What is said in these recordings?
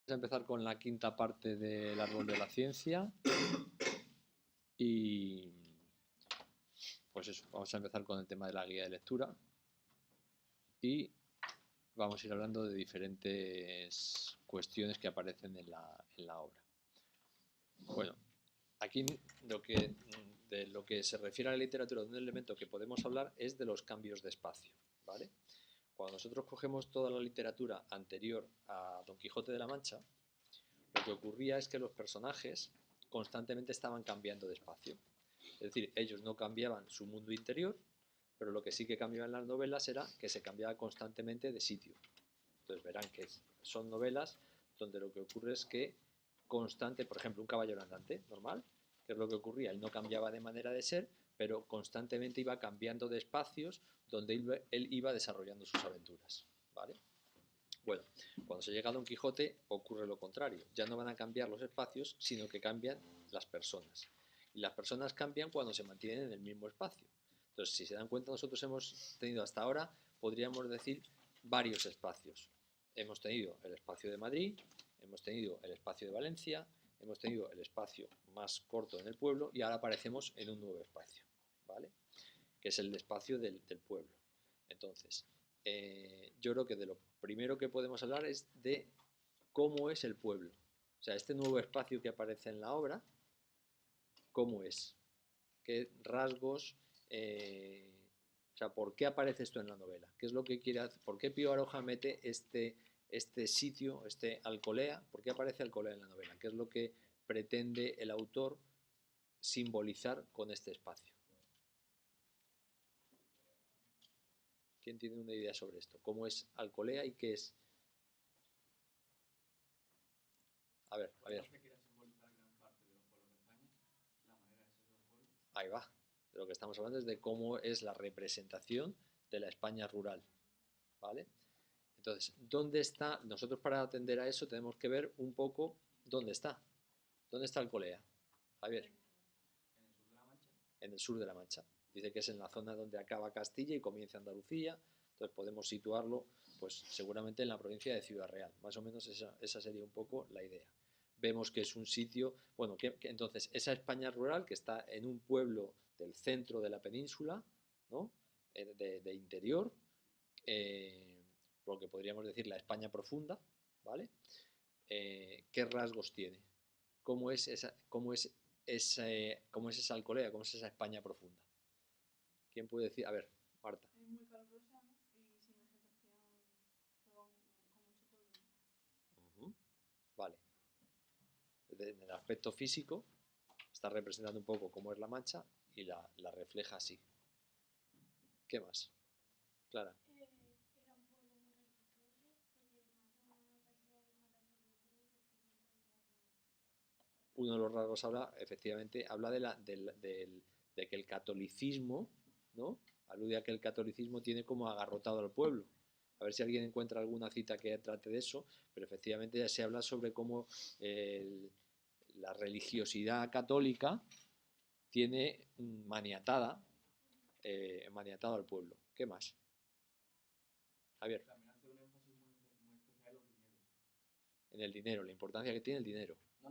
Vamos a empezar con la quinta parte del árbol de la ciencia y pues eso, vamos a empezar con el tema de la guía de lectura y vamos a ir hablando de diferentes cuestiones que aparecen en la obra. Bueno, aquí de lo que se refiere a la literatura, de un elemento que podemos hablar es de los cambios de espacio, ¿vale? Cuando nosotros cogemos toda la literatura anterior a Don Quijote de la Mancha, lo que ocurría es que los personajes constantemente estaban cambiando de espacio. Es decir, ellos no cambiaban su mundo interior, pero lo que sí que cambiaba en las novelas era que se cambiaba constantemente de sitio. Entonces verán que son novelas donde lo que ocurre es que constante, por ejemplo, un caballero andante normal, ¿qué es lo que ocurría? Él no cambiaba de manera de ser, pero constantemente iba cambiando de espacios donde él iba desarrollando sus aventuras, ¿vale? Bueno, cuando se llega a Don Quijote ocurre lo contrario. Ya no van a cambiar los espacios, sino que cambian las personas. Y las personas cambian cuando se mantienen en el mismo espacio. Entonces, si se dan cuenta, nosotros hemos tenido hasta ahora, podríamos decir, varios espacios. Hemos tenido el espacio de Madrid, hemos tenido el espacio de Valencia, hemos tenido el espacio más corto en el pueblo y ahora aparecemos en un nuevo espacio, ¿vale? Que es el espacio del pueblo. Entonces, yo creo que de lo primero que podemos hablar es de cómo es el pueblo. O sea, este nuevo espacio que aparece en la obra, ¿cómo es? ¿Qué rasgos? O sea, ¿por qué aparece esto en la novela? ¿Qué es lo que quiere hacer? ¿Por qué Pío Baroja mete este sitio, este Alcolea? ¿Por qué aparece Alcolea en la novela? ¿Qué es lo que pretende el autor simbolizar con este espacio? ¿Quién tiene una idea sobre esto? ¿Cómo es Alcolea y qué es? A ver, a ver. Ahí va. De lo que estamos hablando es de cómo es la representación de la España rural, ¿vale? Entonces, ¿dónde está? Nosotros para atender a eso tenemos que ver un poco dónde está. ¿Dónde está Alcolea? Javier. En el sur de la Mancha. Dice que es en la zona donde acaba Castilla y comienza Andalucía. Entonces podemos situarlo, pues seguramente en la provincia de Ciudad Real. Más o menos esa sería un poco la idea. Vemos que es un sitio, bueno, que entonces esa España rural que está en un pueblo del centro de la península, ¿no? De interior, lo que podríamos decir la España profunda, ¿vale? ¿Qué rasgos tiene? ¿Cómo es esa Alcolea? ¿Cómo es esa España profunda? ¿Quién puede decir? A ver, Marta. Es muy calurosa, ¿no? Y sin vegetación, todo con mucho polvo. Vale. En el aspecto físico está representando un poco cómo es la Mancha y la refleja así. ¿Qué más? Clara. Era un pueblo muy religioso porque más de una ocasión habla sobre cruces que se encuentra Uno de los rasgos efectivamente, habla de que el catolicismo, ¿no? Alude a que el catolicismo tiene como agarrotado al pueblo. A ver si alguien encuentra alguna cita que trate de eso, pero efectivamente ya se habla sobre cómo la religiosidad católica tiene maniatado al pueblo. ¿Qué más? Javier. También hace un énfasis muy especial en los viñedos. En el dinero, la importancia que tiene el dinero. No,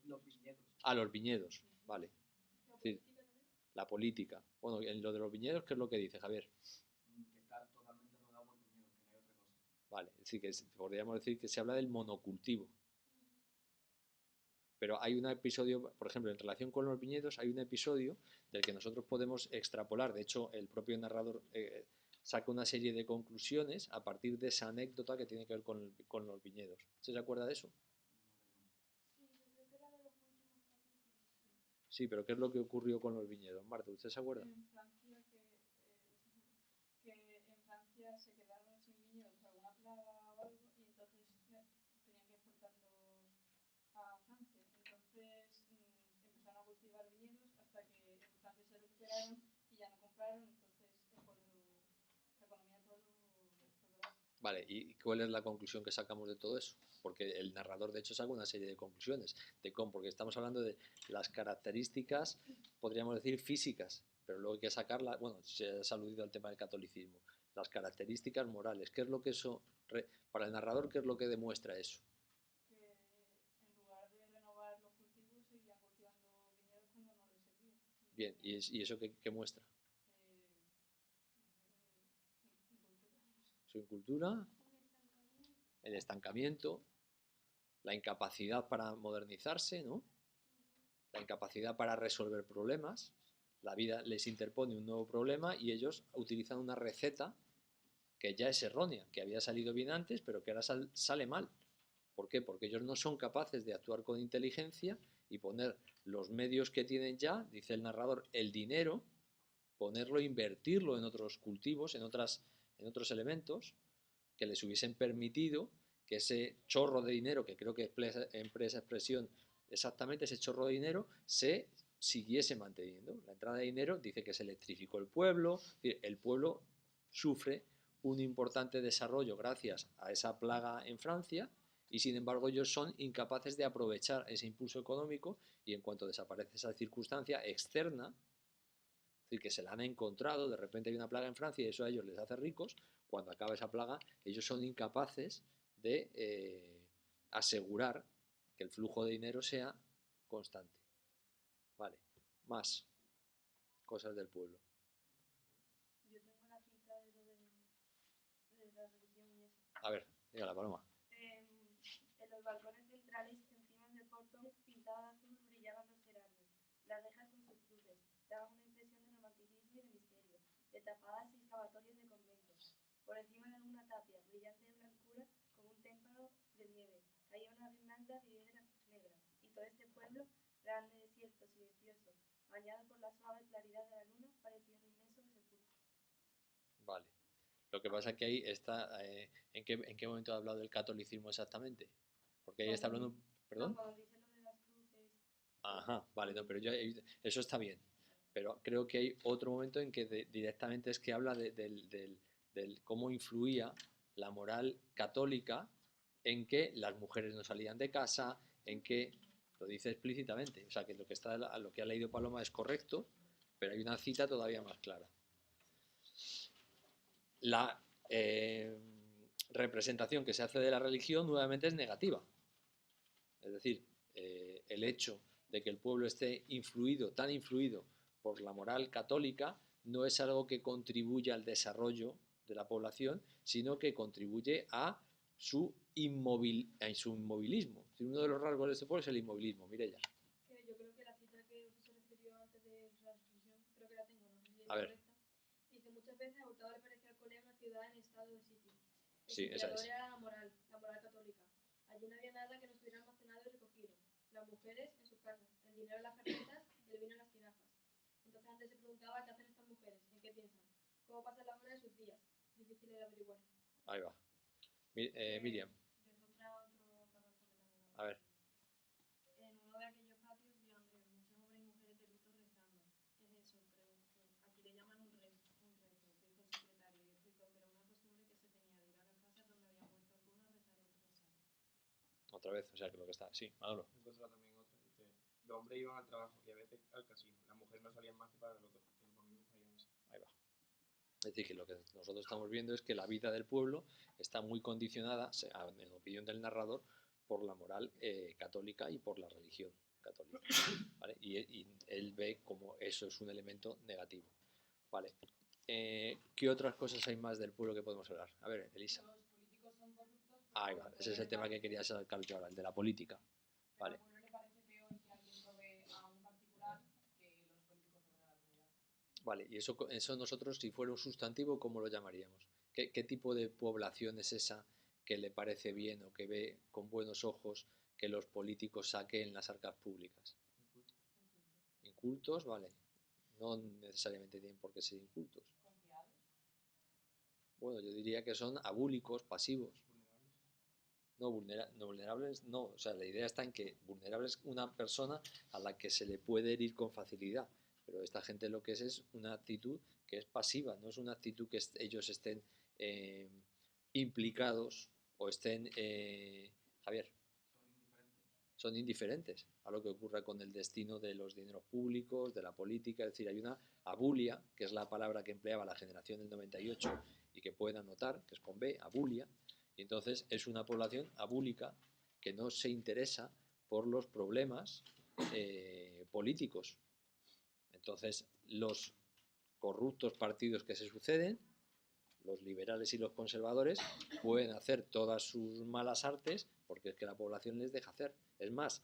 los viñedos. Ah, los viñedos, vale. ¿La Sí, política también? la política. Bueno, en lo de los viñedos, ¿qué es lo que dice Javier? Que está totalmente rodeado por viñedos, que no hay otra cosa. Vale, es decir, podríamos decir que se habla del monocultivo. Pero hay un episodio, por ejemplo, en relación con los viñedos, hay un episodio del que nosotros podemos extrapolar. De hecho, el propio narrador saca una serie de conclusiones a partir de esa anécdota que tiene que ver con los viñedos. ¿Se acuerda de eso? Sí, yo creo que era de los últimos capítulos. Sí, pero ¿qué es lo que ocurrió con los viñedos? Marta, ¿usted se acuerda? En Francia, que en Francia se quedaron sin viñedos por alguna plaga o algo y entonces tenían que exportarlos a Francia. Entonces empezaron a cultivar viñedos hasta que en Francia se recuperaron y ya no compraron, entonces la economía del pueblo fue peor. Vale, ¿y cuál es la conclusión que sacamos de todo eso? Porque el narrador, de hecho, saca una serie de conclusiones de cómo, porque estamos hablando de las características, podríamos decir, físicas, pero luego hay que sacarlas, bueno, se ha aludido al tema del catolicismo, las características morales, ¿qué es lo que eso, para el narrador, qué es lo que demuestra eso? Que Bien, ¿y eso qué muestra? Su incultura, el estancamiento, la incapacidad para modernizarse, ¿no? La incapacidad para resolver problemas. La vida les interpone un nuevo problema y ellos utilizan una receta que ya es errónea, que había salido bien antes, pero que ahora sale mal. ¿Por qué? Porque ellos no son capaces de actuar con inteligencia y poner los medios que tienen ya, dice el narrador, el dinero, ponerlo, invertirlo en otros cultivos, en otros elementos que les hubiesen permitido que ese chorro de dinero, que creo que emplea esa expresión exactamente, ese chorro de dinero, se siguiese manteniendo. La entrada de dinero dice que se electrificó el pueblo, el pueblo sufre un importante desarrollo gracias a esa plaga en Francia y sin embargo ellos son incapaces de aprovechar ese impulso económico y en cuanto desaparece esa circunstancia externa, es decir, que se la han encontrado, de repente hay una plaga en Francia y eso a ellos les hace ricos, cuando acaba esa plaga ellos son incapaces de asegurar que el flujo de dinero sea constante. Vale, más cosas del pueblo. Yo tengo la cita de lo de la religión y eso. A ver, diga la paloma. En los balcones centrales, encima del portón, pintado de azul, brillaban los geranios. Las rejas con sus cruces daban una impresión de romanticismo y de misterio, de tapadas y excavatorios de conventos. Por encima de alguna tapia, brillante de blancura, como un témpano de nieve, caía una guirnalda de hiedra negra. Y todo este pueblo, grande, desierto, silencioso, bañado por la suave claridad de la luna, parecía un inmenso sepulcro. Vale. Lo que pasa es que ahí está. ¿En qué momento ha hablado del catolicismo exactamente? Porque ahí está hablando. ¿Perdón? No, cuando dice lo de las cruces. Ajá, vale, no, pero eso está bien. Pero creo que hay otro momento en que directamente es que habla del cómo influía la moral católica en que las mujeres no salían de casa, en que lo dice explícitamente. O sea, que lo que ha leído Paloma es correcto, pero hay una cita todavía más clara. La representación que se hace de la religión nuevamente es negativa. Es decir, el hecho de que el pueblo esté tan influido por la moral católica, no es algo que contribuya al desarrollo de la población, sino que contribuye a su inmovilismo. Uno de los rasgos de este pueblo es el inmovilismo. Mireia. Yo creo que la cita que usted se refirió antes de la religión, creo que la tengo, no sé si es A ver. correcta. Dice, muchas veces a Hurtado le parecía al colega una ciudad en estado de sitio. El Sí, esa sitiador es. era la moral católica. Allí no había nada que no estuviera almacenado y recogido. Las mujeres en sus casas, el dinero en las carpetas, el vino en las tinajas. Entonces antes se preguntaba qué hacen estas mujeres, en qué piensan, cómo pasan la hora de sus días. Difícil de averiguarlo. Ahí va. Miriam. Yo encontraba otro párrafo que también A ver. En uno de aquellos patios vio Andrés muchos hombres y mujeres de luto rezando. ¿Qué es eso? Preguntó. Aquí le llaman un rezo, dijo el secretario, y explicó que era una costumbre que se tenía de ir a las casas donde había muerto alguno a rezar el rosario. Otra vez, o sea, que lo que está. Sí, Manolo. Encontré también otra. Dice, los hombres iban al trabajo y a veces al casino. Las mujeres no salían más que para los domingos para ir a misa. Ahí va. Es decir, que lo que nosotros estamos viendo es que la vida del pueblo está muy condicionada, en opinión del narrador, por la moral católica y por la religión católica. ¿Vale? Y él ve como eso es un elemento negativo. ¿Vale? ¿Qué otras cosas hay más del pueblo que podemos hablar? A ver, Elisa. Los políticos son corruptos. Ahí va, ese es el tema que quería sacar yo ahora, el de la política. Vale. Pero a uno le parece peor que alguien robe a un particular que los políticos roben a la comunidad. Vale, y eso nosotros, si fuera un sustantivo, ¿cómo lo llamaríamos? ¿Qué tipo de población es esa que le parece bien o que ve con buenos ojos que los políticos saquen las arcas públicas? Incultos, vale. No necesariamente tienen por qué ser incultos. Confiados. Bueno, yo diría que son abúlicos, pasivos. Vulnerables. No, vulnerables no. O sea, la idea está en que vulnerable es una persona a la que se le puede herir con facilidad. Pero esta gente lo que es una actitud que es pasiva, no es una actitud que ellos estén implicados o estén... Javier. Son indiferentes a lo que ocurra con el destino de los dineros públicos, de la política. Es decir, hay una abulia, que es la palabra que empleaba la generación del 98 y que pueden anotar, que es con B, abulia. Y entonces es una población abúlica que no se interesa por los problemas políticos. Entonces, los corruptos partidos que se suceden, los liberales y los conservadores, pueden hacer todas sus malas artes porque es que la población les deja hacer. Es más,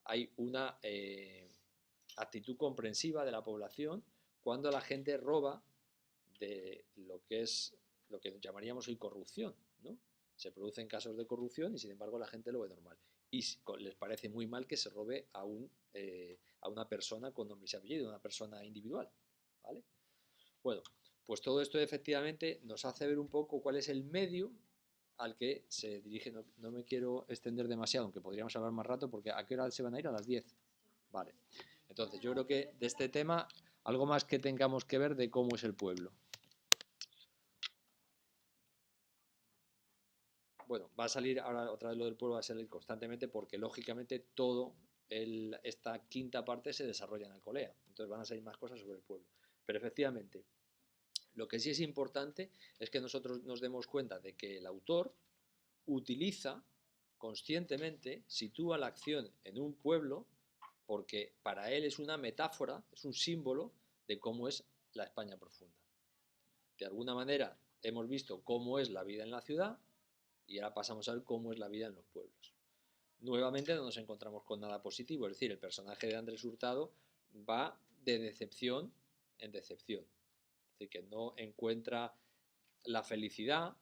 hay una actitud comprensiva de la población cuando la gente roba de lo que llamaríamos hoy corrupción, ¿no? Se producen casos de corrupción y sin embargo la gente lo ve normal. Y les parece muy mal que se robe a una persona con nombre y apellido, una persona individual, ¿vale? Bueno, pues todo esto efectivamente nos hace ver un poco cuál es el medio al que se dirige. No me quiero extender demasiado, aunque podríamos hablar más rato, porque ¿a qué hora se van a ir? A las 10. Vale. Entonces, yo creo que de este tema, algo más que tengamos que ver de cómo es el pueblo. Bueno, va a salir ahora otra vez lo del pueblo, va a salir constantemente porque lógicamente esta quinta parte se desarrolla en Alcolea. Entonces van a salir más cosas sobre el pueblo. Pero efectivamente, lo que sí es importante es que nosotros nos demos cuenta de que el autor utiliza conscientemente, sitúa la acción en un pueblo porque para él es una metáfora, es un símbolo de cómo es la España profunda. De alguna manera hemos visto cómo es la vida en la ciudad y ahora pasamos a ver cómo es la vida en los pueblos. Nuevamente no nos encontramos con nada positivo, es decir, el personaje de Andrés Hurtado va de decepción en decepción. Es decir, que no encuentra la felicidad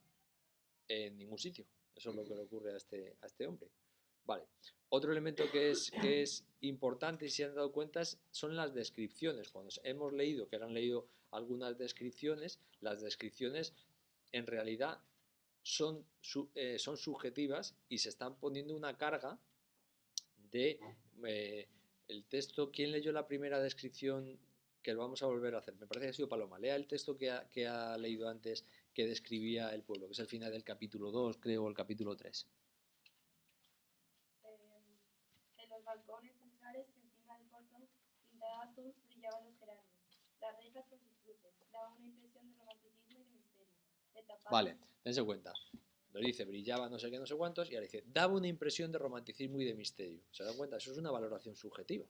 en ningún sitio. Eso es lo que le ocurre a este hombre. Vale. Otro elemento que es importante, y si han dado cuenta, son las descripciones. Cuando hemos leído, que han leído algunas descripciones, las descripciones en realidad son subjetivas y se están poniendo una carga de el texto. ¿Quién leyó la primera descripción? Que lo vamos a volver a hacer. Me parece que ha sido Paloma. Lea el texto que ha leído antes, que describía el pueblo, que es el final del capítulo 2, creo, o el capítulo 3. En los balcones centrales, encima del portón, pintada azul, brillaban los geranios. Las rejas con sus cruces daban una impresión de romanticismo y de misterio. Vale, dense cuenta. Nos dice brillaba no sé qué, no sé cuántos, y ahora dice daba una impresión de romanticismo y de misterio. ¿Se dan cuenta? Eso es una valoración subjetiva.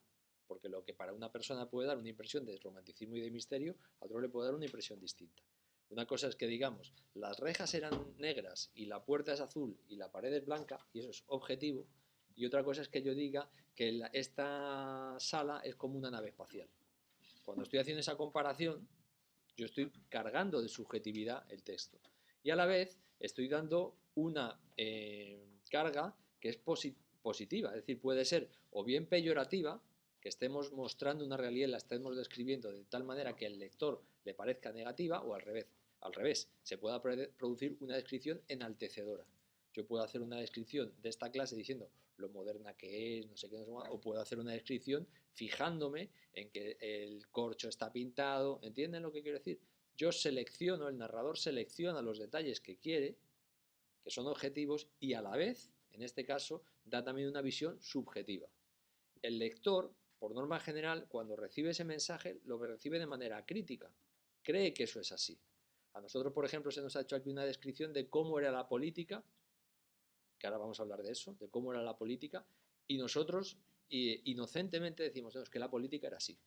Porque lo que para una persona puede dar una impresión de romanticismo y de misterio, a otro le puede dar una impresión distinta. Una cosa es que digamos, las rejas eran negras y la puerta es azul y la pared es blanca, y eso es objetivo, y otra cosa es que yo diga que esta sala es como una nave espacial. Cuando estoy haciendo esa comparación, yo estoy cargando de subjetividad el texto. Y a la vez estoy dando una carga que es positiva, es decir, puede ser o bien peyorativa, que estemos mostrando una realidad y la estemos describiendo de tal manera que al lector le parezca negativa, o al revés, se pueda producir una descripción enaltecedora. Yo puedo hacer una descripción de esta clase diciendo lo moderna que es, no sé qué, no sé cuál, o puedo hacer una descripción fijándome en que el corcho está pintado. ¿Entienden lo que quiero decir? Yo selecciono, el narrador selecciona los detalles que quiere, que son objetivos, y a la vez, en este caso, da también una visión subjetiva. El lector, por norma general, cuando recibe ese mensaje, lo recibe de manera crítica. Cree que eso es así. A nosotros, por ejemplo, se nos ha hecho aquí una descripción de cómo era la política, que ahora vamos a hablar de eso, de cómo era la política, y nosotros inocentemente decimos, no, es que la política era así.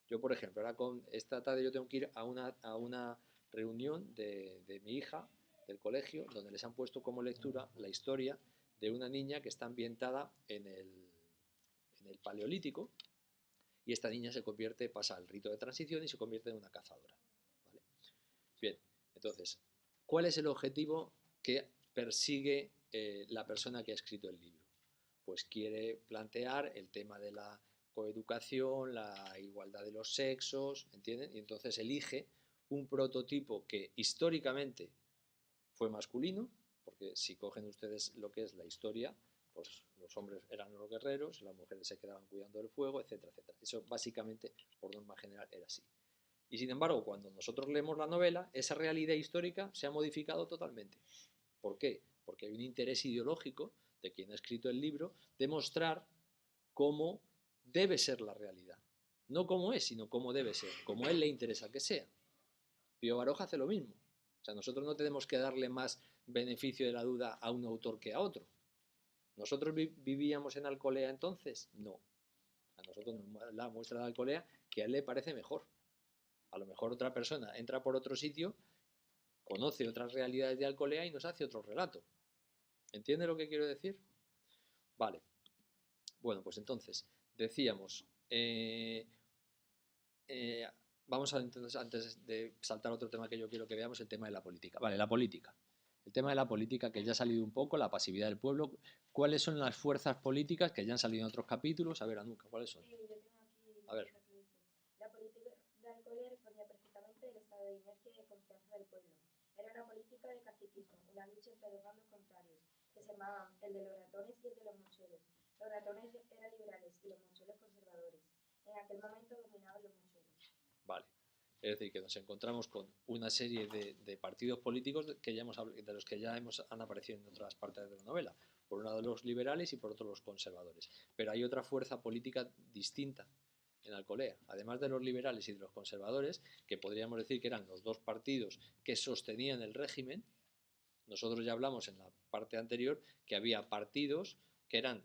Yo, por ejemplo, ahora esta tarde yo tengo que ir a una reunión de mi hija, del colegio, donde les han puesto como lectura la historia de una niña que está ambientada en el Paleolítico, y esta niña pasa al rito de transición y se convierte en una cazadora. ¿Vale? Bien, entonces, ¿cuál es el objetivo que persigue la persona que ha escrito el libro? Pues quiere plantear el tema de la coeducación, la igualdad de los sexos, ¿entienden? Y entonces elige un prototipo que históricamente fue masculino, porque si cogen ustedes lo que es la historia, pues los hombres eran los guerreros, las mujeres se quedaban cuidando del fuego, etcétera, etcétera. Eso básicamente, por norma general, era así. Y sin embargo, cuando nosotros leemos la novela, esa realidad histórica se ha modificado totalmente. ¿Por qué? Porque hay un interés ideológico de quien ha escrito el libro de mostrar cómo debe ser la realidad. No cómo es, sino cómo debe ser, como a él le interesa que sea. Pío Baroja hace lo mismo. O sea, nosotros no tenemos que darle más beneficio de la duda a un autor que a otro. ¿Nosotros vivíamos en Alcolea entonces? No. nosotros nos la muestra de Alcolea que a él le parece mejor. A lo mejor otra persona entra por otro sitio, conoce otras realidades de Alcolea y nos hace otro relato. ¿Entiende lo que quiero decir? Vale. Bueno, pues entonces, decíamos, vamos a, entonces, antes de saltar a otro tema que yo quiero que veamos, el tema de la política. Vale, la política. El tema de la política que ya ha salido un poco, la pasividad del pueblo. ¿Cuáles son las fuerzas políticas que ya han salido en otros capítulos? A ver, Anuca, ¿cuáles son? Yo tengo aquí A ver. lo que dice. La política de Alcolea respondía perfectamente al estado de inercia y de confianza del pueblo. Era una política de caciquismo, una lucha entre dos bandos contrarios, que se llamaban el de los ratones y el de los mochuelos. Los ratones eran liberales y los mochuelos conservadores. En aquel momento dominaban los mochuelos. Vale. Es decir, que nos encontramos con una serie de partidos políticos que ya de los que ya han aparecido en otras partes de la novela. Por un lado los liberales y por otro los conservadores. Pero hay otra fuerza política distinta en Alcolea, además de los liberales y de los conservadores, que podríamos decir que eran los dos partidos que sostenían el régimen. Nosotros ya hablamos en la parte anterior que había partidos que eran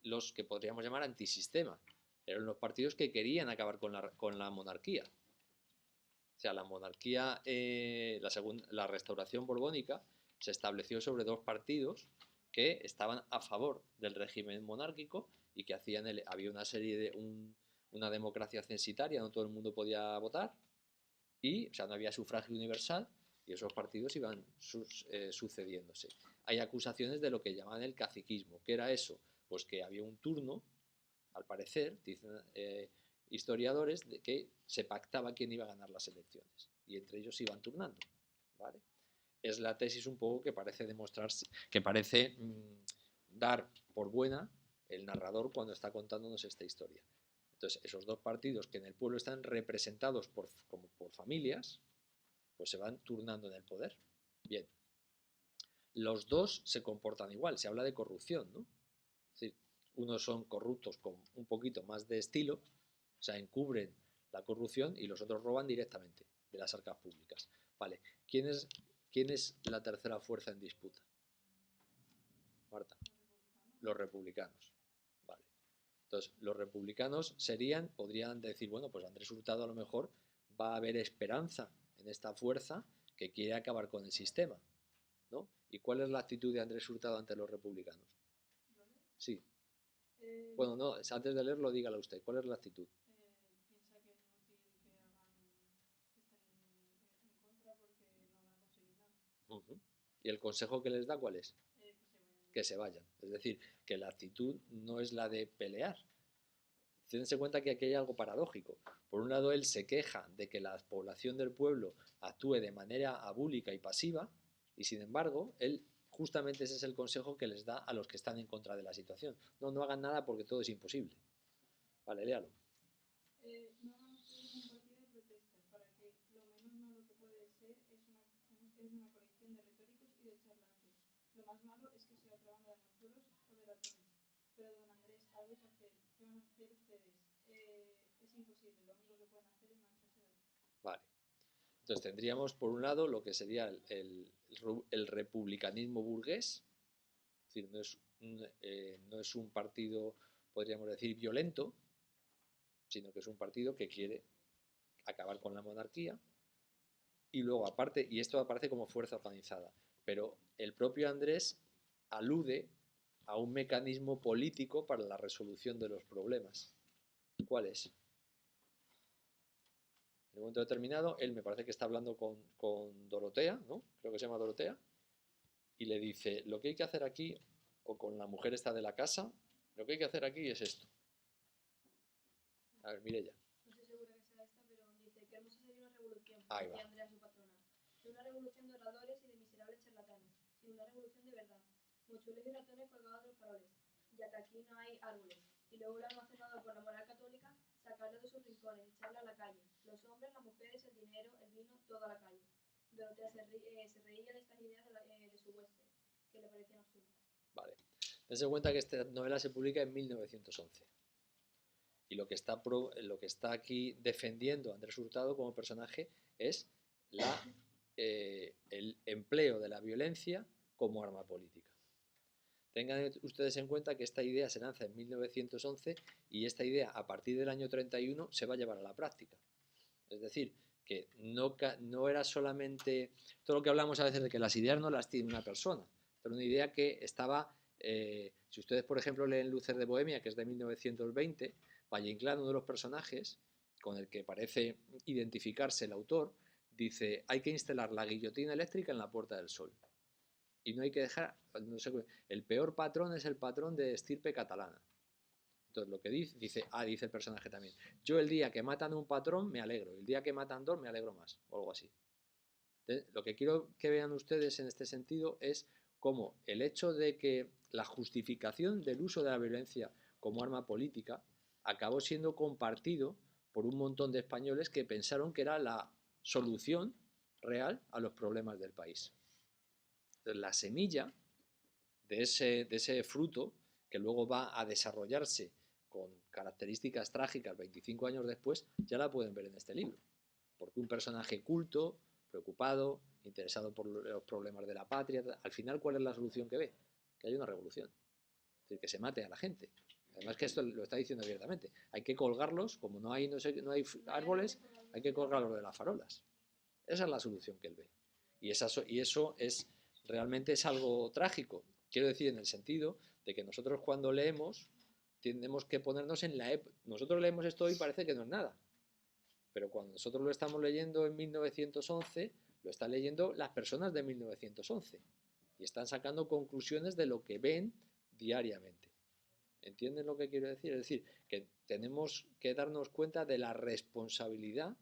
los que podríamos llamar antisistema. Eran los partidos que querían acabar con la monarquía. O sea, la monarquía, la restauración borbónica se estableció sobre dos partidos que estaban a favor del régimen monárquico y que había una serie una democracia censitaria, no todo el mundo podía votar, y, o sea, no había sufragio universal, y esos partidos iban sucediéndose. Hay acusaciones de lo que llaman el caciquismo. ¿Qué era eso? Pues que había un turno, al parecer, dicen historiadores, de que se pactaba quién iba a ganar las elecciones, y entre ellos se iban turnando, ¿vale? Es la tesis un poco que parece demostrarse, que parece dar por buena el narrador cuando está contándonos esta historia. Entonces, esos dos partidos que en el pueblo están representados como por familias, pues se van turnando en el poder. Bien. Los dos se comportan igual, se habla de corrupción, ¿no? Es decir, unos son corruptos con un poquito más de estilo, o sea, encubren la corrupción, y los otros roban directamente de las arcas públicas. Vale, ¿quién es la tercera fuerza en disputa? Marta. Los republicanos. Vale. Entonces, los republicanos podrían decir, bueno, pues Andrés Hurtado a lo mejor va a haber esperanza en esta fuerza que quiere acabar con el sistema, ¿no? ¿Y cuál es la actitud de Andrés Hurtado ante los republicanos? Sí. Bueno, no, antes de leerlo, dígala usted. ¿Cuál es la actitud? Piensa que es inútil que estén en contra porque no van a conseguir nada. ¿Y el consejo que les da cuál es? Que se vayan. Que se vayan. Es decir, que la actitud no es la de pelear. Tídense cuenta que aquí hay algo paradójico. Por un lado, él se queja de que la población del pueblo actúe de manera abúlica y pasiva, y sin embargo, él justamente ese es el consejo que les da a los que están en contra de la situación. No hagan nada porque todo es imposible. Vale, léalo. No hagan ustedes un partido de protesta, para que lo menos malo que puede ser es una colección de retóricos y de charlantes. Lo más malo es que sea otra banda de mochuelos o de ratones. Pero, don Andrés, algo hay que hacer. ¿Qué van a hacer ustedes? Es imposible, lo único que pueden hacer es marcharse de aquí. Vale. Entonces tendríamos por un lado lo que sería el republicanismo burgués, es decir, no es un partido, podríamos decir, violento, sino que es un partido que quiere acabar con la monarquía, y luego aparte, y esto aparece como fuerza organizada, pero el propio Andrés alude a un mecanismo político para la resolución de los problemas. ¿Cuál es? En un momento determinado, él me parece que está hablando con Dorotea, ¿no? Creo que se llama Dorotea, y le dice, lo que hay que hacer aquí, o con la mujer esta de la casa, lo que hay que hacer aquí es esto. A ver, Mireia. No estoy segura que sea esta, pero dice que hermosa sería una revolución, Ahí decía va. Andrea su patrona. No una revolución de oradores y de miserables charlatanes, sino una revolución de verdad. Mochuelos y ratones colgados de los faroles, ya que aquí no hay árboles. Y luego lo almacenado por la moral católica, sacarlo de sus rincones, echarlo a la calle. Los hombres, las mujeres, el dinero, el vino, todo a la calle. Dorotea se reía de estas ideas de su huésped, que le parecían absurdas. Vale. Dense cuenta que esta novela se publica en 1911. Y lo que está aquí defendiendo Andrés Hurtado como personaje es el empleo de la violencia como arma política. Tengan ustedes en cuenta que esta idea se lanza en 1911 y esta idea a partir del año 31 se va a llevar a la práctica. Es decir, que no era solamente todo lo que hablamos a veces de que las ideas no las tiene una persona, pero una idea que estaba, si ustedes por ejemplo leen Lucer de Bohemia, que es de 1920, Valle Inclán, uno de los personajes con el que parece identificarse el autor, dice, hay que instalar la guillotina eléctrica en la Puerta del Sol. Y no hay que dejar, no sé, el peor patrón es el patrón de estirpe catalana. Entonces lo que dice el personaje también, yo el día que matan un patrón me alegro, el día que matan dos me alegro más, o algo así. Entonces, lo que quiero que vean ustedes en este sentido es cómo el hecho de que la justificación del uso de la violencia como arma política acabó siendo compartido por un montón de españoles que pensaron que era la solución real a los problemas del país. Entonces, la semilla de ese fruto, que luego va a desarrollarse con características trágicas 25 años después, ya la pueden ver en este libro. Porque un personaje culto, preocupado, interesado por los problemas de la patria, al final, ¿cuál es la solución que ve? Que haya una revolución. Es decir, que se mate a la gente. Además que esto lo está diciendo abiertamente. Hay que colgarlos, como no hay árboles, hay que colgarlos de las farolas. Esa es la solución que él ve. Y eso es realmente es algo trágico. Quiero decir, en el sentido de que nosotros cuando leemos tenemos que ponernos en la época. Nosotros leemos esto y parece que no es nada. Pero cuando nosotros lo estamos leyendo en 1911, lo están leyendo las personas de 1911. Y están sacando conclusiones de lo que ven diariamente. ¿Entienden lo que quiero decir? Es decir, que tenemos que darnos cuenta de la responsabilidad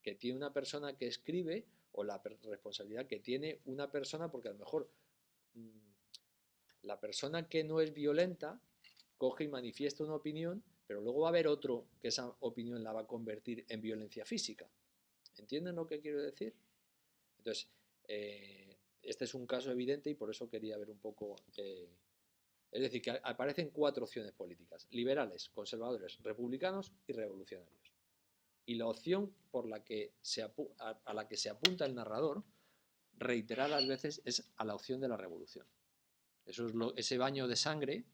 que tiene una persona que escribe o la responsabilidad que tiene una persona, porque a lo mejor la persona que no es violenta coge y manifiesta una opinión, pero luego va a haber otro que esa opinión la va a convertir en violencia física. ¿Entienden lo que quiero decir? Entonces, este es un caso evidente y por eso quería ver un poco... es decir, que aparecen 4 opciones políticas: liberales, conservadores, republicanos y revolucionarios. Y la opción por la que a la que se apunta el narrador reiteradas veces es a la opción de la revolución. Eso es ese baño de sangre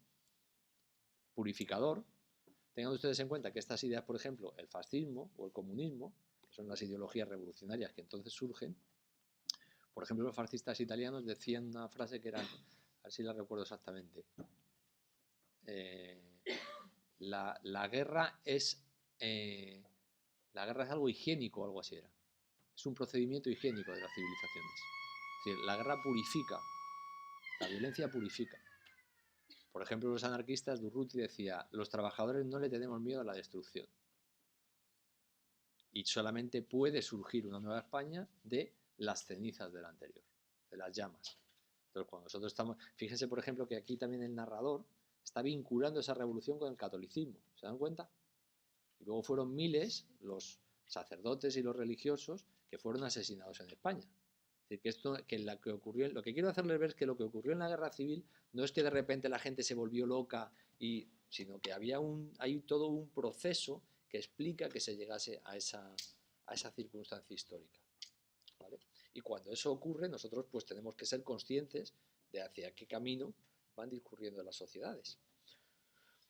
purificador. Tengan ustedes en cuenta que estas ideas, por ejemplo, el fascismo o el comunismo, que son las ideologías revolucionarias que entonces surgen, por ejemplo, los fascistas italianos decían una frase que era, a ver si la recuerdo exactamente, la guerra es algo higiénico o algo así era. Es un procedimiento higiénico de las civilizaciones. Es decir, la guerra purifica, la violencia purifica. Por ejemplo, los anarquistas, Durruti decía, los trabajadores no le tenemos miedo a la destrucción. Y solamente puede surgir una nueva España de las cenizas de la anterior, de las llamas. Entonces, cuando nosotros estamos... Fíjense, por ejemplo, que aquí también el narrador está vinculando esa revolución con el catolicismo. ¿Se dan cuenta? Y luego fueron miles los sacerdotes y los religiosos que fueron asesinados en España. Es decir, lo que quiero hacerles ver es que lo que ocurrió en la guerra civil no es que de repente la gente se volvió loca, sino que hay todo un proceso que explica que se llegase a esa circunstancia histórica. ¿Vale? Y cuando eso ocurre, nosotros pues tenemos que ser conscientes de hacia qué camino van discurriendo las sociedades.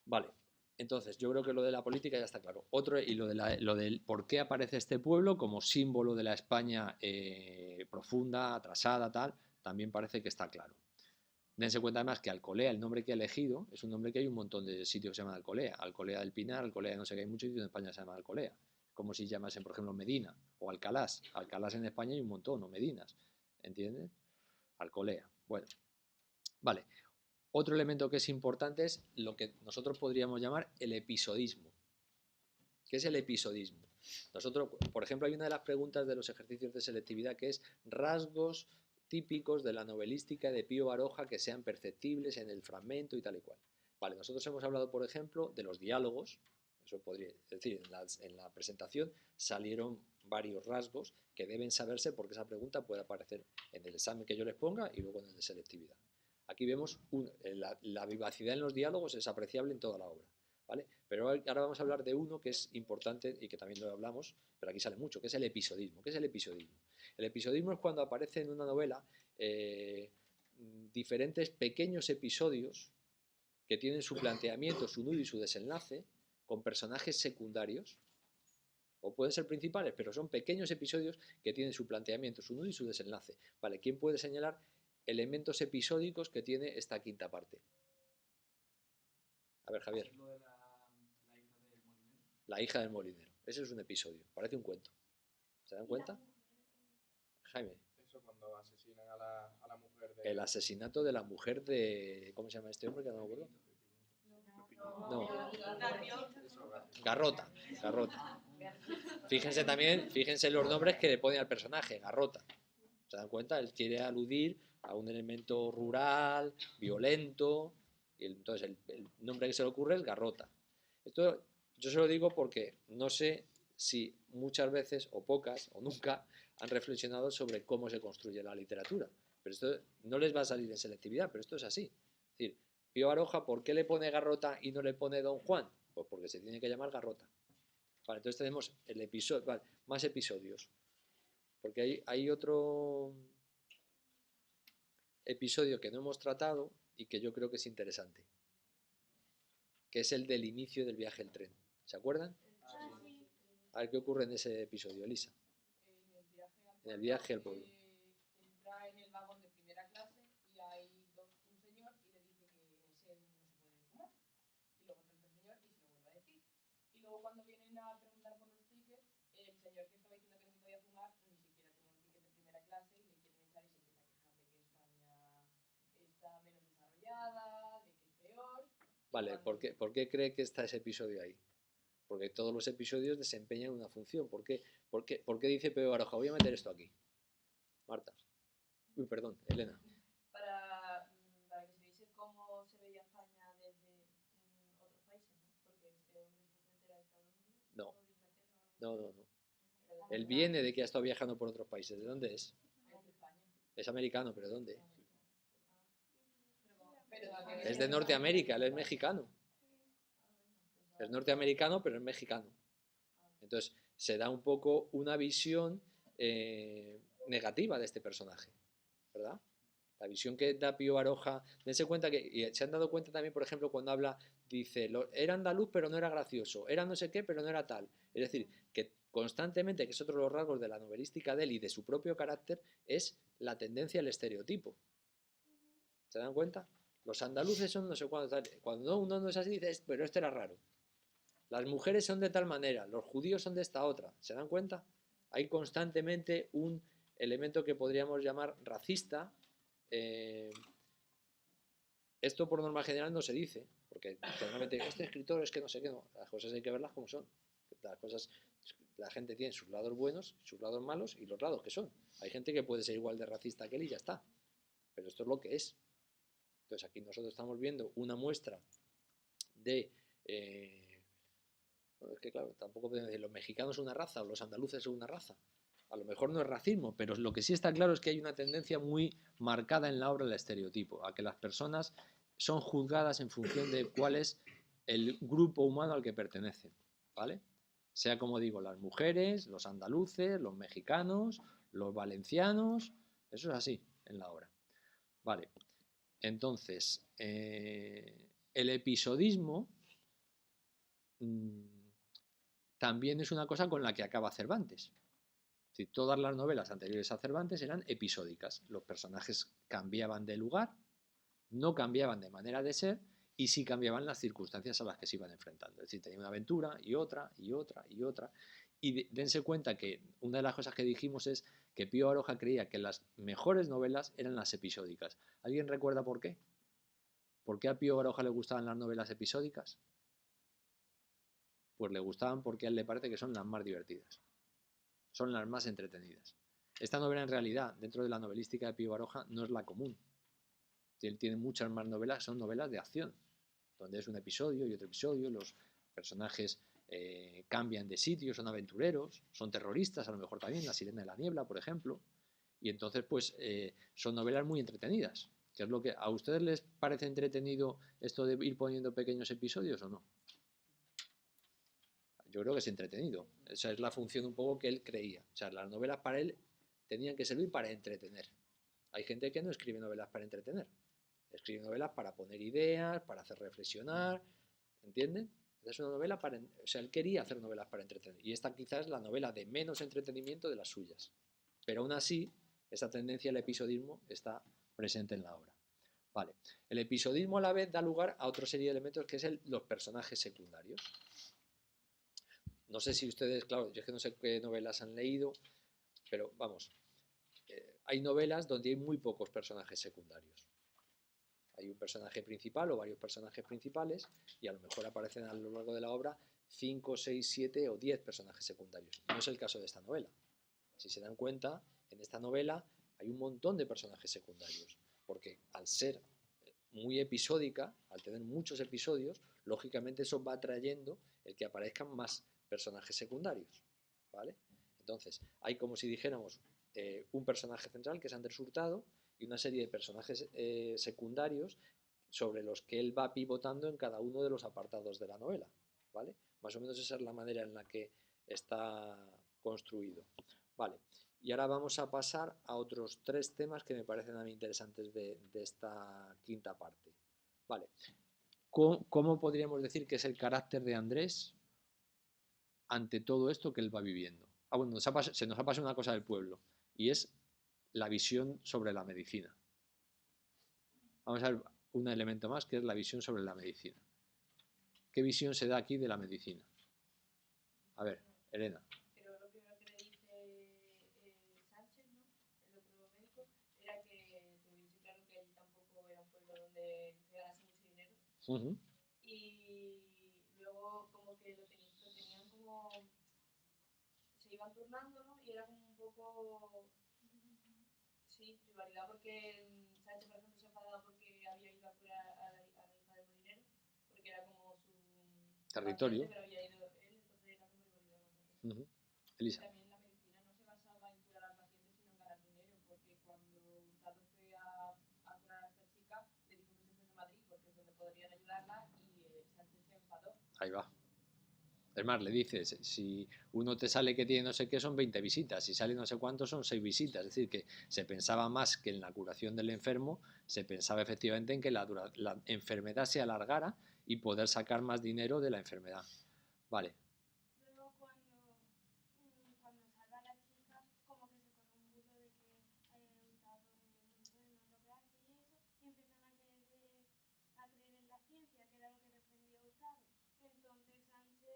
Vale. Entonces, yo creo que lo de la política ya está claro. Y lo del por qué aparece este pueblo como símbolo de la España profunda, atrasada, tal, también parece que está claro. Dense cuenta además que Alcolea, el nombre que ha elegido, es un nombre que hay un montón de sitios que se llaman Alcolea. Alcolea del Pinar, Alcolea de no sé qué, hay muchos sitios en España que se llaman Alcolea. Como si llamasen, por ejemplo, Medina o Alcalás. Alcalás en España hay un montón, o Medinas. ¿Entiendes? Alcolea. Bueno, vale. Otro elemento que es importante es lo que nosotros podríamos llamar el episodismo. ¿Qué es el episodismo? Nosotros, por ejemplo, hay una de las preguntas de los ejercicios de selectividad que es rasgos típicos de la novelística de Pío Baroja que sean perceptibles en el fragmento y tal y cual. Vale, nosotros hemos hablado, por ejemplo, de los diálogos. Eso podría decir, en la presentación salieron varios rasgos que deben saberse porque esa pregunta puede aparecer en el examen que yo les ponga y luego en el de selectividad. Aquí vemos la vivacidad en los diálogos es apreciable en toda la obra, ¿vale? Pero ahora vamos a hablar de uno que es importante y que también lo hablamos, pero aquí sale mucho, que es el episodismo. ¿Qué es el episodismo? El episodismo es cuando aparece en una novela diferentes pequeños episodios que tienen su planteamiento, su nudo y su desenlace con personajes secundarios, o pueden ser principales, pero son pequeños episodios que tienen su planteamiento, su nudo y su desenlace. Vale, ¿quién puede señalar elementos episódicos que tiene esta quinta parte? A ver, Javier. Lo de la hija del molinero. La hija del molinero. Ese es un episodio, parece un cuento. ¿Se dan cuenta? Jaime. Eso cuando asesinan a la mujer de... El asesinato de la mujer de... ¿Cómo se llama este hombre? Que no me acuerdo. No. Garrota. Garrota. Fíjense también, fíjense los nombres que le pone al personaje. Garrota. ¿Se dan cuenta? Él quiere aludir a un elemento rural, violento, y entonces el nombre que se le ocurre es Garrota. Esto yo se lo digo porque no sé si muchas veces, o pocas, o nunca, han reflexionado sobre cómo se construye la literatura. Pero esto no les va a salir en selectividad, pero esto es así. Es decir, Pío Baroja, ¿por qué le pone Garrota y no le pone Don Juan? Pues porque se tiene que llamar Garrota. Vale, entonces tenemos el episodio, vale, más episodios. Porque hay otro episodio que no hemos tratado y que yo creo que es interesante, que es el del inicio del viaje en tren. ¿Se acuerdan? A ver qué ocurre en ese episodio, Elisa. En el viaje al pueblo. Entra en el vagón de primera clase y hay un señor y le dice que en ese no se puede fumar. Y luego entra otro señor y se lo vuelve a decir. Y luego cuando vienen a preguntar por los tickets, el señor que estaba diciendo que no se podía fumar ni siquiera tenía un ticket de primera clase y le quieren echar y se empieza a quejar de que España está menos desarrollada, de que es peor. Vale, ¿por qué cree que está ese episodio ahí? Porque todos los episodios desempeñan una función. ¿Por qué dice Pío Baroja? Voy a meter esto aquí. Marta. Uy, perdón, Elena. Para que se viese cómo se veía España desde otros países, ¿no? Porque este hombre supuestamente era de Estados Unidos No. o de Inglaterra. O No. Él viene de que ha estado viajando por otros países. ¿De dónde es? Es americano, ¿pero de dónde? Es de Norteamérica, él es mexicano. Es norteamericano, pero es mexicano. Entonces, se da un poco una visión negativa de este personaje, ¿verdad? La visión que da Pío Baroja, dense cuenta que, y se han dado cuenta también, por ejemplo, cuando habla, dice, era andaluz pero no era gracioso, era no sé qué pero no era tal. Es decir, que constantemente, que es otro de los rasgos de la novelística de él y de su propio carácter, es la tendencia al estereotipo. ¿Se dan cuenta? Los andaluces son no sé cuándo, cuando uno no es así, dices, pero este era raro. Las mujeres son de tal manera, los judíos son de esta otra. ¿Se dan cuenta? Hay constantemente un elemento que podríamos llamar racista. Esto por norma general no se dice, porque generalmente este escritor es que no sé qué, no. Las cosas hay que verlas como son. Las cosas, la gente tiene sus lados buenos, sus lados malos y los lados que son. Hay gente que puede ser igual de racista que él y ya está. Pero esto es lo que es. Entonces aquí nosotros estamos viendo una muestra de... es que claro, tampoco podemos decir los mexicanos son una raza o los andaluces son una raza. A lo mejor no es racismo, pero lo que sí está claro es que hay una tendencia muy marcada en la obra del estereotipo, a que las personas son juzgadas en función de cuál es el grupo humano al que pertenecen, ¿vale? Sea como digo, las mujeres, los andaluces, los mexicanos, los valencianos, eso es así en la obra. Vale, entonces, el episodismo también es una cosa con la que acaba Cervantes. Es decir, todas las novelas anteriores a Cervantes eran episódicas. Los personajes cambiaban de lugar, no cambiaban de manera de ser y sí cambiaban las circunstancias a las que se iban enfrentando. Es decir, tenía una aventura y otra y otra y otra. Y dense cuenta que una de las cosas que dijimos es que Pío Baroja creía que las mejores novelas eran las episódicas. ¿Alguien recuerda por qué? ¿Por qué a Pío Baroja le gustaban las novelas episódicas? Pues le gustaban porque a él le parece que son las más divertidas. Son las más entretenidas. Esta novela en realidad, dentro de la novelística de Pío Baroja, no es la común. Él tiene muchas más novelas, son novelas de acción, donde es un episodio y otro episodio, los personajes cambian de sitio, son aventureros, son terroristas, a lo mejor también, La sirena de la niebla, por ejemplo, y entonces pues son novelas muy entretenidas. ¿Qué es lo que a ustedes les parece entretenido esto de ir poniendo pequeños episodios o no? Yo creo que es entretenido. Esa es la función un poco que él creía. O sea, las novelas para él tenían que servir para entretener. Hay gente que no escribe novelas para entretener, escribe novelas para poner ideas, para hacer reflexionar, ¿entienden? Es una novela para, o sea, él quería hacer novelas para entretener, y esta quizás es la novela de menos entretenimiento de las suyas, pero aún así, esa tendencia al episodismo está presente en la obra. Vale. El episodismo a la vez da lugar a otra serie de elementos que es los personajes secundarios. No sé si ustedes, claro, yo es que no sé qué novelas han leído, pero vamos, hay novelas donde hay muy pocos personajes secundarios. Hay un personaje principal o varios personajes principales y a lo mejor aparecen a lo largo de la obra 5, 6, 7 o 10 personajes secundarios. No es el caso de esta novela. Si se dan cuenta, en esta novela hay un montón de personajes secundarios, porque al ser muy episódica, al tener muchos episodios, lógicamente eso va atrayendo el que aparezcan más personajes secundarios, ¿vale? Entonces, hay como si dijéramos un personaje central, que es Andrés Hurtado, y una serie de personajes secundarios sobre los que él va pivotando en cada uno de los apartados de la novela, ¿vale? Más o menos esa es la manera en la que está construido, ¿vale? Y ahora vamos a pasar a otros 3 temas que me parecen a mí interesantes de esta quinta parte, ¿vale? ¿Cómo podríamos decir que es el carácter de Andrés ante todo esto que él va viviendo? Ah, bueno, se nos ha pasado una cosa del pueblo, y es la visión sobre la medicina. Vamos a ver un elemento más, que es la visión sobre la medicina. ¿Qué visión se da aquí de la medicina? A ver, Elena. Pero lo primero que le dice Sánchez, ¿no? El otro médico, era que tuviese claro que allí tampoco era un pueblo donde se ganase mucho dinero. Y luego como que lo tenían como... se iban turnando, ¿no? Y era como un poco... sí, rivalidad, porque Sánchez, por ejemplo, se enfadaba porque había ido a curar a la hija del molinero, porque era como su territorio. pero había ido él, entonces era como rivalidad. Elisa. También la medicina no se basaba en curar al paciente, sino en ganar dinero, porque cuando Hurtado fue a curar a esta chica, le dijo que se fuese a Madrid, porque es donde podrían ayudarla, y Sánchez se enfadó. Ahí va. Es más, le dices, si uno te sale que tiene no sé qué, son 20 visitas, si sale no sé cuánto, son 6 visitas. Es decir, que se pensaba más que en la curación del enfermo, se pensaba efectivamente en que la enfermedad se alargara y poder sacar más dinero de la enfermedad. Vale. Luego cuando salva a la chica, como que se corre un bulo de que Hurtado es muy bueno en lo que hace y eso, y empiezan a creer en la ciencia, que era lo que defendía Hurtado. Entonces Sánchez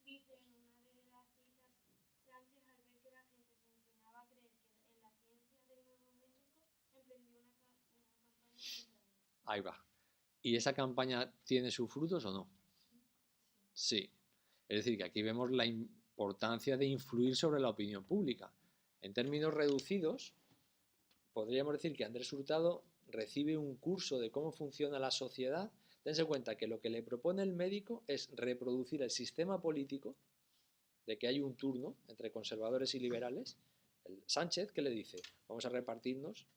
dice en una de las citas, Sánchez, al ver que la gente se inclinaba a creer que en la ciencia del nuevo médico, emprendió una campaña contra él. Ahí va. ¿Y esa campaña tiene sus frutos o no? Sí. Es decir, que aquí vemos la importancia de influir sobre la opinión pública. En términos reducidos, podríamos decir que Andrés Hurtado recibe un curso de cómo funciona la sociedad. Dense cuenta que lo que le propone el médico es reproducir el sistema político, de que hay un turno entre conservadores y liberales. El Sánchez, ¿qué le dice? Vamos a repartirnos.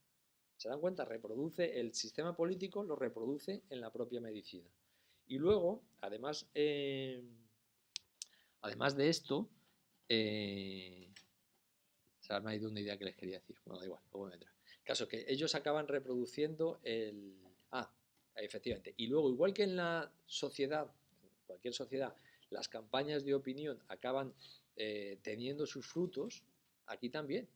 ¿Se dan cuenta? Reproduce el sistema político, lo reproduce en la propia medicina. Y luego, además de esto, se me ha ido una idea que les quería decir. Bueno, da igual, luego vendrá. El caso es que ellos acaban reproduciendo el... efectivamente. Y luego, igual que en la sociedad, en cualquier sociedad, las campañas de opinión acaban teniendo sus frutos, aquí también.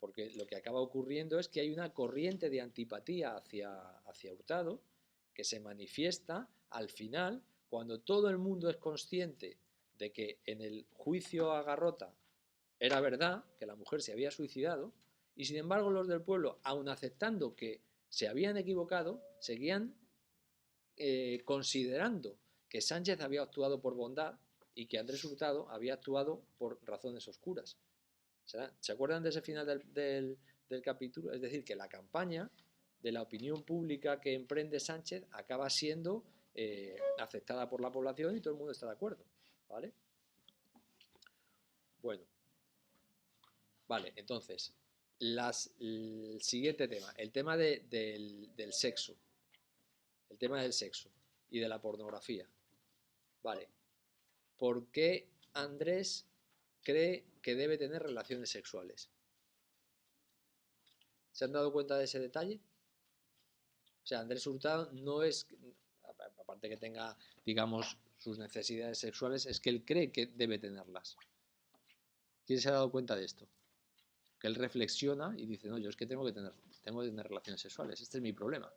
Porque lo que acaba ocurriendo es que hay una corriente de antipatía hacia Hurtado que se manifiesta al final cuando todo el mundo es consciente de que en el juicio a Garrota era verdad, que la mujer se había suicidado, y sin embargo los del pueblo, aun aceptando que se habían equivocado, seguían considerando que Sánchez había actuado por bondad y que Andrés Hurtado había actuado por razones oscuras. ¿Se acuerdan de ese final del capítulo? Es decir, que la campaña de la opinión pública que emprende Sánchez acaba siendo aceptada por la población y todo el mundo está de acuerdo, ¿vale? Bueno, vale, entonces, el siguiente tema, el tema del sexo, el tema del sexo y de la pornografía, ¿vale? ¿Por qué Andrés cree que debe tener relaciones sexuales? ¿Se han dado cuenta de ese detalle? O sea, Andrés Hurtado no es, aparte que tenga, digamos, sus necesidades sexuales, es que él cree que debe tenerlas. ¿Quién se ha dado cuenta de esto? Que él reflexiona y dice, no, yo es que tengo que tener relaciones sexuales, este es mi problema.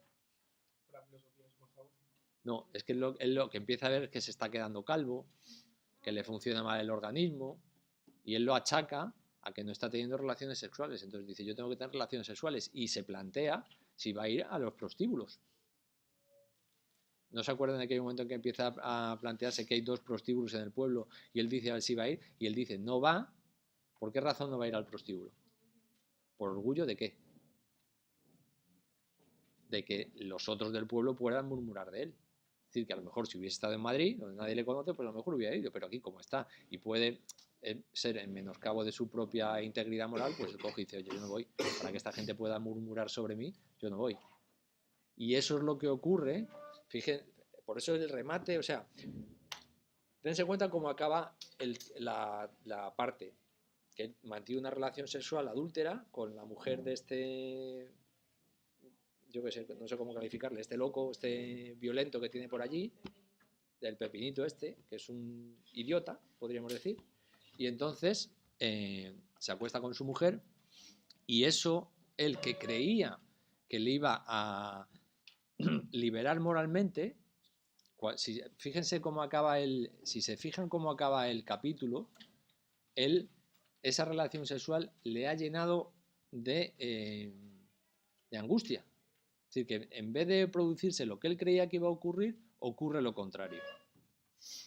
La filosofía es mejor. No, es que él lo que empieza a ver es que se está quedando calvo, que le funciona mal el organismo, y él lo achaca a que no está teniendo relaciones sexuales. Entonces dice, yo tengo que tener relaciones sexuales, y se plantea si va a ir a los prostíbulos. ¿No se acuerdan de aquel momento en que empieza a plantearse que hay 2 prostíbulos en el pueblo y él dice a ver si va a ir? Y él dice, no va. ¿Por qué razón no va a ir al prostíbulo? ¿Por orgullo de qué? De que los otros del pueblo puedan murmurar de él. Es decir, que a lo mejor si hubiese estado en Madrid, donde nadie le conoce, pues a lo mejor hubiera ido, pero aquí como está y puede ser en menoscabo de su propia integridad moral, pues él coge y dice, oye, yo no voy. Para que esta gente pueda murmurar sobre mí, yo no voy. Y eso es lo que ocurre. Fíjense, por eso el remate, o sea, dense cuenta cómo acaba la parte que mantiene una relación sexual adúltera con la mujer de este, yo qué sé, no sé cómo calificarle, este loco, este violento que tiene por allí, del pepinito este, que es un idiota, podríamos decir, y entonces se acuesta con su mujer, y eso, el que creía que le iba a liberar moralmente, fíjense cómo acaba si se fijan cómo acaba el capítulo, esa relación sexual le ha llenado de angustia. Es decir, que en vez de producirse lo que él creía que iba a ocurrir, ocurre lo contrario.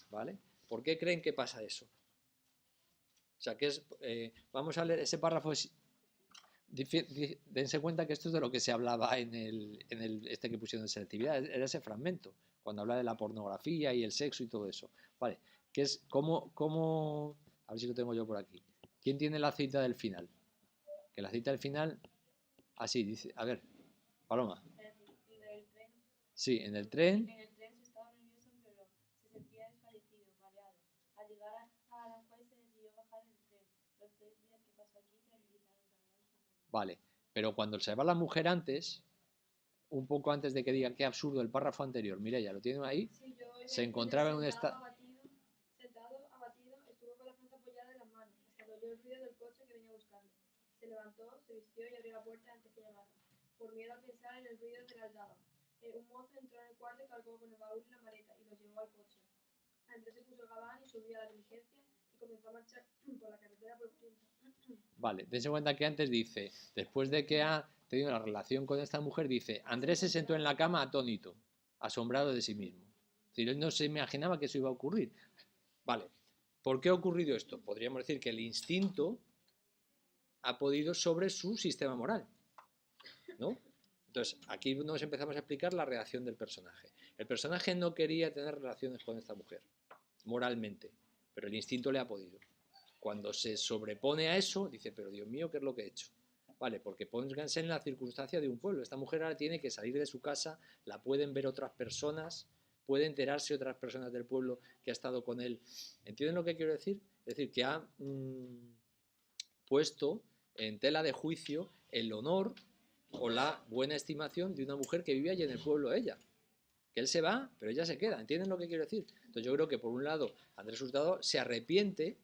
¿Vale? ¿Por qué creen que pasa eso? O sea, vamos a leer ese párrafo. Dense cuenta que esto es de lo que se hablaba en este que pusieron de selectividad, era ese fragmento, cuando habla de la pornografía y el sexo y todo eso. Vale, que es cómo a ver si lo tengo yo por aquí. ¿Quién tiene la cita del final? Que la cita del final, así dice, a ver, Paloma. ¿Del tren? Sí, en el tren. En el tren se estaba nervioso, pero se sentía desfallecido, mareado. Al llegar a Aranjuez se decidió bajar el tren. Los 3 días que pasó aquí tranquilizaron tan mal su mente. Vale, pero cuando se va la mujer antes, un poco antes de que diga qué absurdo el párrafo anterior, Mireia, ¿lo tienen ahí? Sí, yo se encontraba en un estado... Sentado, abatido, estuvo con la frente apoyada en las manos, hasta que oyó el ruido del coche que venía a buscarle. Se levantó, se vistió y abrió la puerta antes que llegara, por miedo a pensar en el ruido de la aldaba. Un mozo entró en el cuarto y cargó con el baúl y la maleta y los llevó al coche. Andrés se puso el gabán y subió a la diligencia y comenzó a marchar por la carretera polvorienta. Vale, dense cuenta que antes dice, después de que ha tenido la relación con esta mujer, dice, Andrés se sentó en la cama atónito, asombrado de sí mismo. Es decir, él no se imaginaba que eso iba a ocurrir. Vale, ¿por qué ha ocurrido esto? Podríamos decir que el instinto ha podido sobre su sistema moral, ¿no? Entonces, aquí nos empezamos a explicar la reacción del personaje. El personaje no quería tener relaciones con esta mujer, moralmente, pero el instinto le ha podido. Cuando se sobrepone a eso, dice, pero Dios mío, ¿qué es lo que he hecho? Vale, porque pónganse en la circunstancia de un pueblo. Esta mujer ahora tiene que salir de su casa, la pueden ver otras personas, puede enterarse otras personas del pueblo que ha estado con él. ¿Entienden lo que quiero decir? Es decir, que ha puesto en tela de juicio el honor o la buena estimación de una mujer que vive allí en el pueblo ella. Que él se va, pero ella se queda. ¿Entienden lo que quiero decir? Entonces yo creo que por un lado Andrés Hurtado se arrepiente,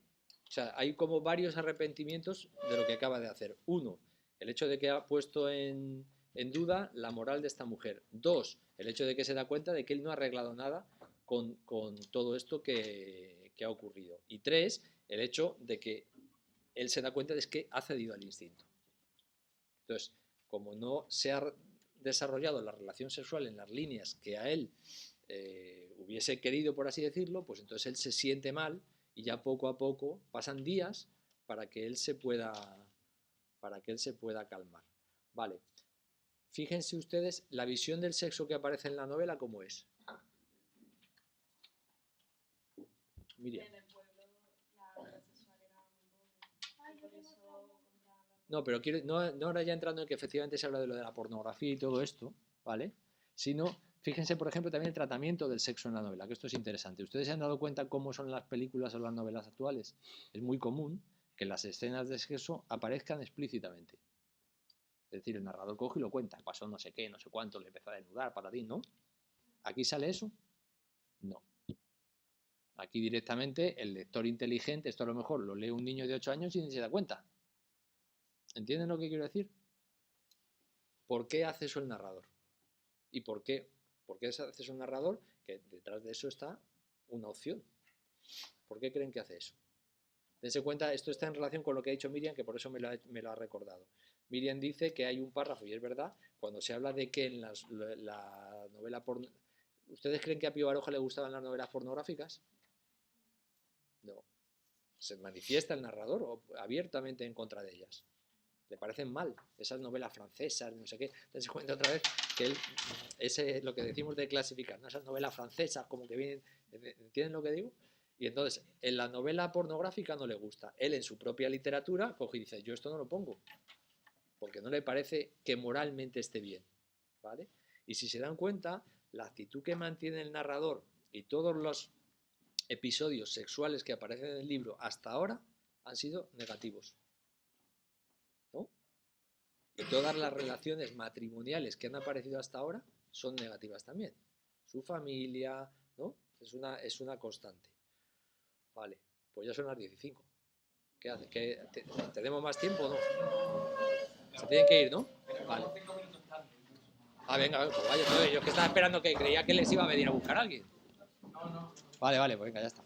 o sea, hay como varios arrepentimientos de lo que acaba de hacer. Uno, el hecho de que ha puesto en duda la moral de esta mujer. Dos, el hecho de que se da cuenta de que él no ha arreglado nada con todo esto que ha ocurrido. Y tres, el hecho de que él se da cuenta de que ha cedido al instinto. Entonces, como no se ha desarrollado la relación sexual en las líneas que a él hubiese querido, por así decirlo, pues entonces él se siente mal y ya poco a poco pasan días para que él se pueda calmar. Vale. Fíjense ustedes la visión del sexo que aparece en la novela, ¿cómo es? Miriam. En el pueblo la vida sexual era muy pobre. Y por eso compraban las... No, pero no ahora ya entrando en que efectivamente se habla de lo de la pornografía y todo esto, ¿vale? Sino, fíjense, por ejemplo, también el tratamiento del sexo en la novela, que esto es interesante. ¿Ustedes se han dado cuenta cómo son las películas o las novelas actuales? Es muy común que las escenas de sexo aparezcan explícitamente. Es decir, el narrador coge y lo cuenta. Pasó no sé qué, no sé cuánto, le empezó a desnudar, patatín, ¿no? ¿Aquí sale eso? No. Aquí directamente el lector inteligente, esto a lo mejor lo lee un niño de 8 años y ni se da cuenta. ¿Entienden lo que quiero decir? ¿Por qué hace eso el narrador? ¿Y por qué? ¿Por qué hace eso el narrador? Que detrás de eso está una opción. ¿Por qué creen que hace eso? Dense cuenta, esto está en relación con lo que ha dicho Miriam, que por eso me lo ha recordado. Miriam dice que hay un párrafo, y es verdad, cuando se habla de que en la novela porno... ¿Ustedes creen que a Pío Baroja le gustaban las novelas pornográficas? No. Se manifiesta el narrador abiertamente en contra de ellas. Le parecen mal esas novelas francesas, no sé qué. Dense cuenta otra vez que ese es lo que decimos de clasificar, ¿no? Esas novelas francesas como que vienen... ¿Entienden lo que digo? Y entonces, en la novela pornográfica no le gusta. Él en su propia literatura coge y dice, yo esto no lo pongo, porque no le parece que moralmente esté bien, ¿vale? Y si se dan cuenta, la actitud que mantiene el narrador y todos los episodios sexuales que aparecen en el libro hasta ahora han sido negativos, ¿no? Y todas las relaciones matrimoniales que han aparecido hasta ahora son negativas también. Su familia, ¿no? Es una constante. Vale, pues ya son las 15. ¿Qué hace? ¿Tenemos más tiempo o no? Se tienen que ir, ¿no? Vale. Ah, venga, pues vaya, yo que estaba esperando, que creía que les iba a venir a buscar a alguien. Vale, pues venga, ya está.